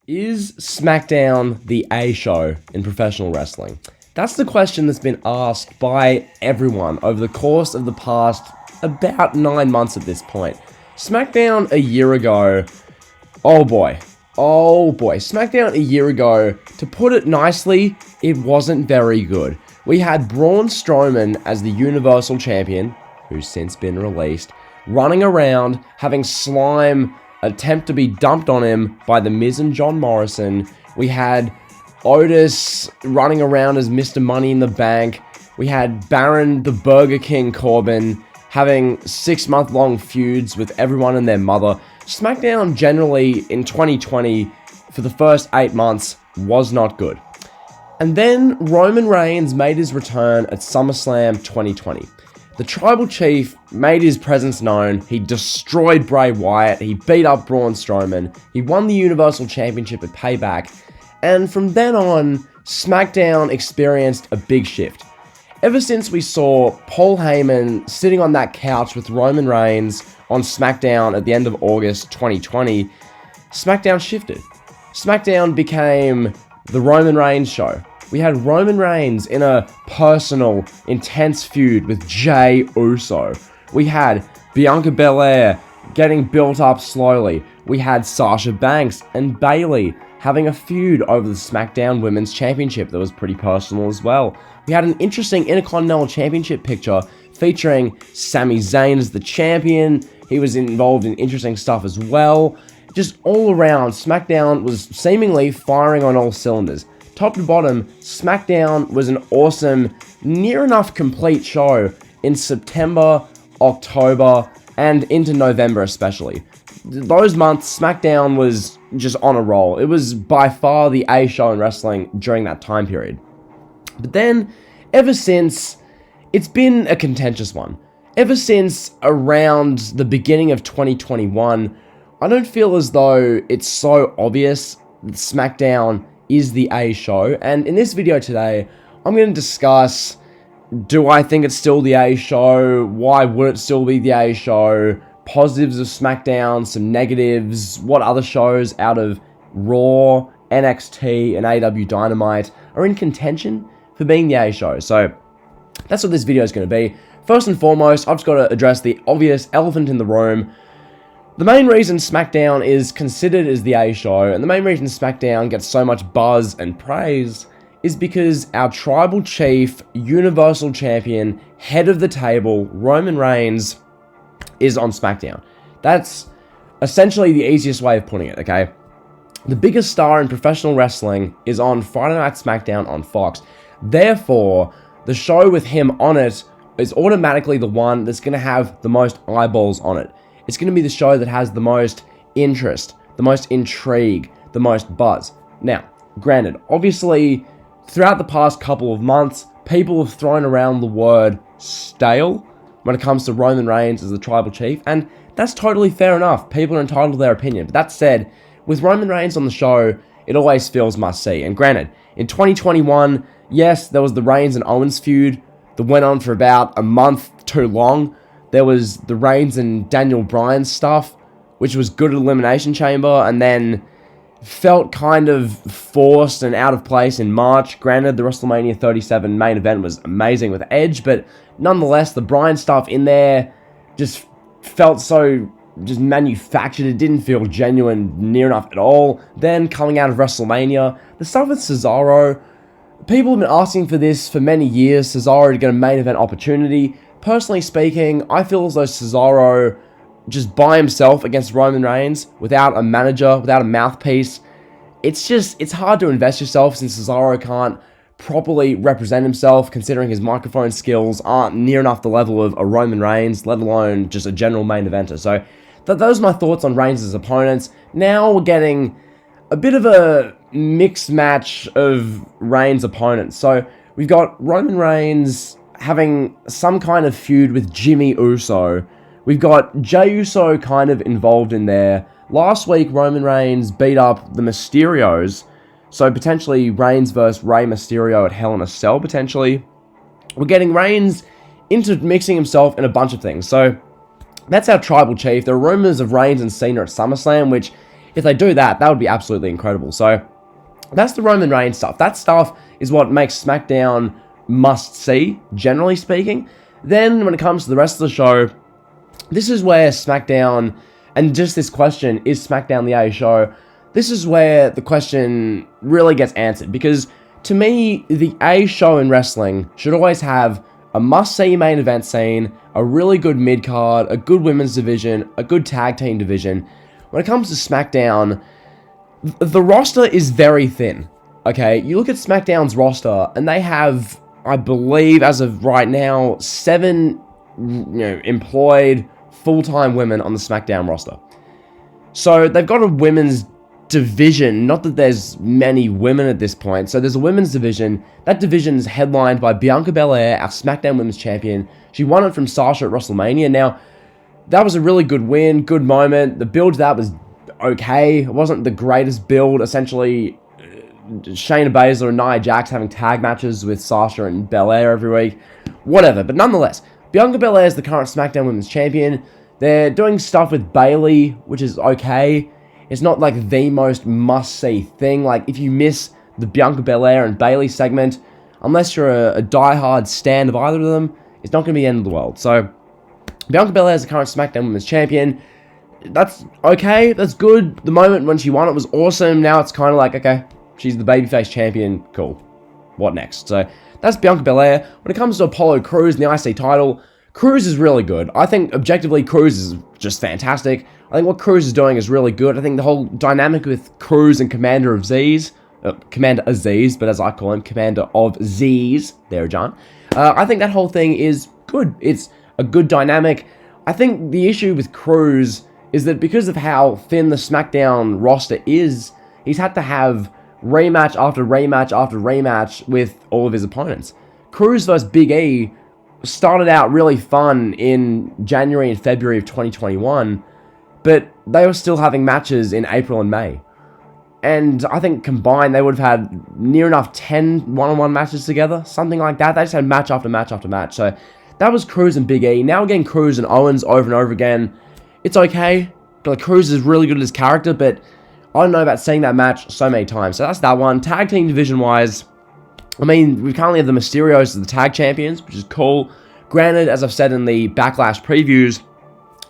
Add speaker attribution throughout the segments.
Speaker 1: Is SmackDown the A Show in professional wrestling? That's the question that's been asked by everyone over the course of the past about 9 months at this point. SmackDown a year ago, oh boy, SmackDown a year ago, to put it nicely, it wasn't very good. We had Braun Strowman as the Universal Champion, who's since been released, running around, having slime attempt to be dumped on him by The Miz and John Morrison. We had Otis running around as Mr. Money in the Bank. We had Baron the Burger King Corbin having 6-month-long feuds with everyone and their mother. SmackDown generally in 2020 for the first 8 months was not good. And then Roman Reigns made his return at SummerSlam 2020. The Tribal Chief made his presence known. He destroyed Bray Wyatt. He beat up Braun Strowman. He won the Universal Championship at Payback. And from then on, SmackDown experienced a big shift. Ever since we saw Paul Heyman sitting on that couch with Roman Reigns on SmackDown at the end of August 2020, SmackDown shifted. SmackDown became the Roman Reigns show. We had Roman Reigns in a personal, intense feud with Jey Uso. We had Bianca Belair getting built up slowly. We had Sasha Banks and Bayley having a feud over the SmackDown Women's Championship that was pretty personal as well. We had an interesting Intercontinental Championship picture featuring Sami Zayn as the champion. He was involved in interesting stuff as well. Just all around, SmackDown was seemingly firing on all cylinders. Top to bottom, SmackDown was an awesome, near enough complete show in September, October, and into November especially. Those months, SmackDown was just on a roll. It was by far the A show in wrestling during that time period. But then, ever since, it's been a contentious one. Ever since around the beginning of 2021, I don't feel as though it's so obvious that SmackDown is the A show, and in this video today, I'm going to discuss, do I think it's still the A show, why would it still be the A show, positives of SmackDown, some negatives, what other shows out of Raw, NXT, and AEW Dynamite are in contention for being the A show. So that's what this video is going to be. First and foremost, I've just got to address the obvious elephant in the room. The main reason SmackDown is considered as the A show, and the main reason SmackDown gets so much buzz and praise, is because our Tribal Chief, Universal Champion, head of the table, Roman Reigns, is on SmackDown. That's essentially the easiest way of putting it, okay? The biggest star in professional wrestling is on Friday Night SmackDown on Fox. Therefore, the show with him on it is automatically the one that's going to have the most eyeballs on it. It's going to be the show that has the most interest, the most intrigue, the most buzz. Now, granted, obviously, throughout the past couple of months, people have thrown around the word stale when it comes to Roman Reigns as the Tribal Chief, and that's totally fair enough. People are entitled to their opinion. But that said, with Roman Reigns on the show, it always feels must-see. And granted, in 2021, yes, there was the Reigns and Owens feud that went on for about a month too long. There was the Reigns and Daniel Bryan stuff, which was good at Elimination Chamber, and then felt kind of forced and out of place in March. Granted, the WrestleMania 37 main event was amazing with Edge, but nonetheless, the Bryan stuff in there just felt so just manufactured. It didn't feel genuine near enough at all. Then, coming out of WrestleMania, the stuff with Cesaro, people have been asking for this for many years, Cesaro to get a main event opportunity. Personally speaking, I feel as though Cesaro, just by himself against Roman Reigns, without a manager, without a mouthpiece, it's hard to invest yourself since Cesaro can't properly represent himself, considering his microphone skills aren't near enough the level of a Roman Reigns, let alone just a general main eventer. So those are my thoughts on Reigns' opponents. Now we're getting a bit of a mixed match of Reigns' opponents. So we've got Roman Reigns having some kind of feud with Jimmy Uso. We've got Jey Uso kind of involved in there. Last week, Roman Reigns beat up the Mysterios, so potentially Reigns versus Rey Mysterio at Hell in a Cell, potentially. We're getting Reigns into mixing himself in a bunch of things. So that's our Tribal Chief. There are rumors of Reigns and Cena at SummerSlam, which If they do that, that would be absolutely incredible. So that's the Roman Reigns stuff. That stuff is what makes SmackDown must-see, generally speaking. Then when it comes to the rest of the show, this is where SmackDown, and just this question, is SmackDown the A Show? This is where the question really gets answered, because to me, the A Show in wrestling should always have a must-see main event scene, a really good mid-card, a good women's division, a good tag team division. When it comes to SmackDown, the roster is very thin, okay? You look at SmackDown's roster, and they have, I believe, as of right now, 7 employed full-time women on the SmackDown roster. So they've got a women's division, not that there's many women at this point, so there's a women's division. That division is headlined by Bianca Belair, our SmackDown Women's Champion. She won it from Sasha at WrestleMania. Now, that was a really good win, good moment. The build to that was okay. It wasn't the greatest build. Essentially, Shayna Baszler and Nia Jax having tag matches with Sasha and Belair every week. Whatever, but nonetheless, Bianca Belair is the current SmackDown Women's Champion. They're doing stuff with Bayley, which is okay. It's not like the most must-see thing. Like, if you miss the Bianca Belair and Bayley segment, unless you're a die-hard stan of either of them, it's not going to be the end of the world. So, Bianca Belair is the current SmackDown Women's Champion. That's okay. That's good. The moment when she won it was awesome. Now it's kind of like, okay, she's the babyface champion. Cool. What next? So, that's Bianca Belair. When it comes to Apollo Crews and the IC title, Crews is really good. I think, objectively, Crews is just fantastic. I think what Crews is doing is really good. I think the whole dynamic with Crews and Commander Aziz, but as I call him, Commander of Z's, there, John. I think that whole thing is good. It's a good dynamic. I think the issue with Crews is that because of how thin the SmackDown roster is, he's had to have rematch after rematch after rematch with all of his opponents. Crews vs. Big E started out really fun in January and February of 2021, but they were still having matches in April and May. And I think combined, they would have had near enough 10 one-on-one matches together, something like that. They just had match after match after match. So that was Crews and Big E. Now we're getting Crews and Owens over and over again. It's okay. But Crews is really good at his character, but I don't know about seeing that match so many times. So that's that one. Tag team division-wise, I mean, we currently have the Mysterios as the tag champions, which is cool. Granted, as I've said in the Backlash previews,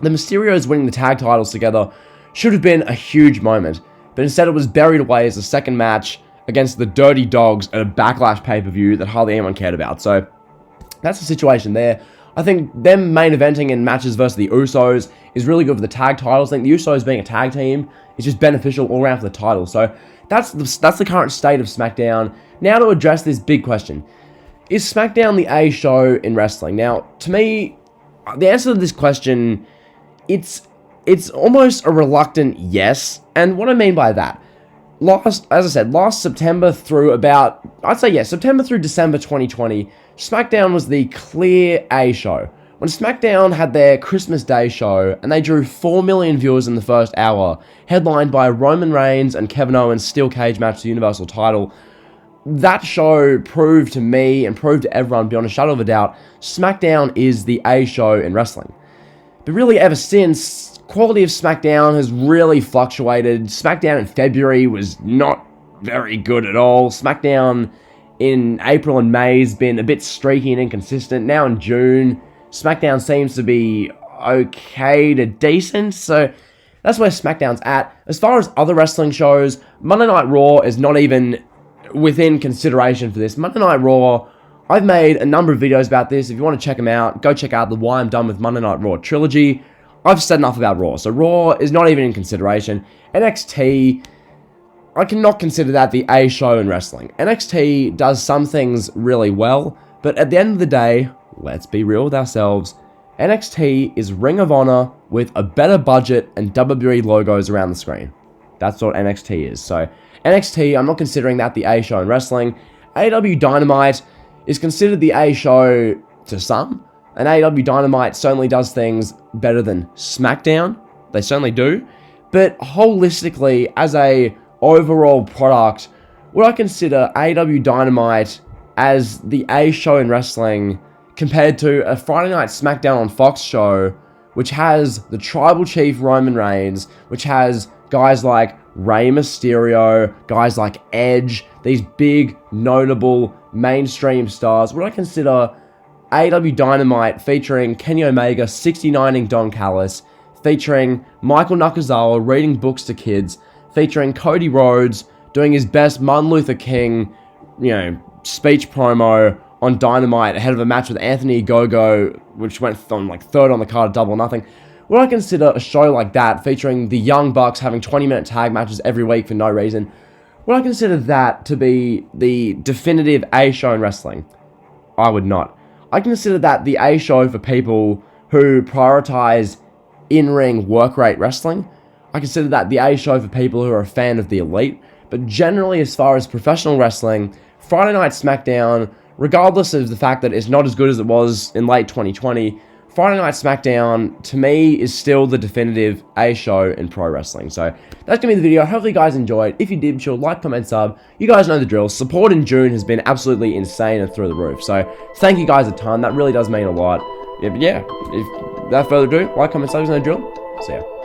Speaker 1: the Mysterios winning the tag titles together should have been a huge moment, but instead it was buried away as a second match against the Dirty Dogs at a Backlash pay-per-view that hardly anyone cared about. So that's the situation there. I think them main eventing in matches versus the Usos is really good for the tag titles. I think the Usos being a tag team is just beneficial all around for the title. So that's the current state of SmackDown. Now to address this big question. Is SmackDown the A Show in wrestling? Now, to me, the answer to this question, it's almost a reluctant yes. And what I mean by that, as I said, last September through September through December 2020, SmackDown was the clear A Show. When SmackDown had their Christmas Day show, and they drew 4 million viewers in the first hour, headlined by Roman Reigns and Kevin Owens' steel cage match for the Universal title, that show proved to me and proved to everyone beyond a shadow of a doubt, SmackDown is the A Show in wrestling. But really ever since, quality of SmackDown has really fluctuated. SmackDown in February was not very good at all. SmackDown in April and May has been a bit streaky and inconsistent. Now in June, SmackDown seems to be okay to decent, so that's where SmackDown's at. As far as other wrestling shows, Monday Night Raw is not even within consideration for this. Monday Night Raw, I've made a number of videos about this. If you want to check them out, go check out the Why I'm Done with Monday Night Raw trilogy. I've said enough about Raw, so Raw is not even in consideration. NXT, I cannot consider that the A Show in wrestling. NXT does some things really well, but at the end of the day, let's be real with ourselves, NXT is Ring of Honor with a better budget and WWE logos around the screen. That's what NXT is. So NXT, I'm not considering that the A Show in wrestling. AEW Dynamite is considered the A Show to some, and AEW Dynamite certainly does things better than SmackDown. They certainly do. But holistically, as a overall product, would I consider AEW Dynamite as the A Show in wrestling compared to a Friday Night SmackDown on Fox show, which has the Tribal Chief Roman Reigns, which has guys like Rey Mysterio, guys like Edge, these big, notable, mainstream stars. Would I consider AEW Dynamite featuring Kenny Omega 69ing Don Callis, featuring Michael Nakazawa reading books to kids, featuring Cody Rhodes doing his best Martin Luther King, speech promo on Dynamite ahead of a match with Anthony Ogogo, which went on like third on the card of Double or Nothing. Would I consider a show like that, featuring the Young Bucks having 20-minute tag matches every week for no reason, would I consider that to be the definitive A show in wrestling? I would not. I consider that the A show for people who prioritize in-ring work rate wrestling. I consider that the A show for people who are a fan of the Elite. But generally, as far as professional wrestling, Friday Night SmackDown, regardless of the fact that it's not as good as it was in late 2020, Friday Night SmackDown, to me, is still the definitive A show in pro wrestling. So, that's going to be the video. Hopefully you guys enjoyed. If you did, be sure to like, comment, sub. You guys know the drill. Support in June has been absolutely insane and through the roof. So, thank you guys a ton. That really does mean a lot. Yeah, if without further ado, like, comment, sub, you know the drill. See ya.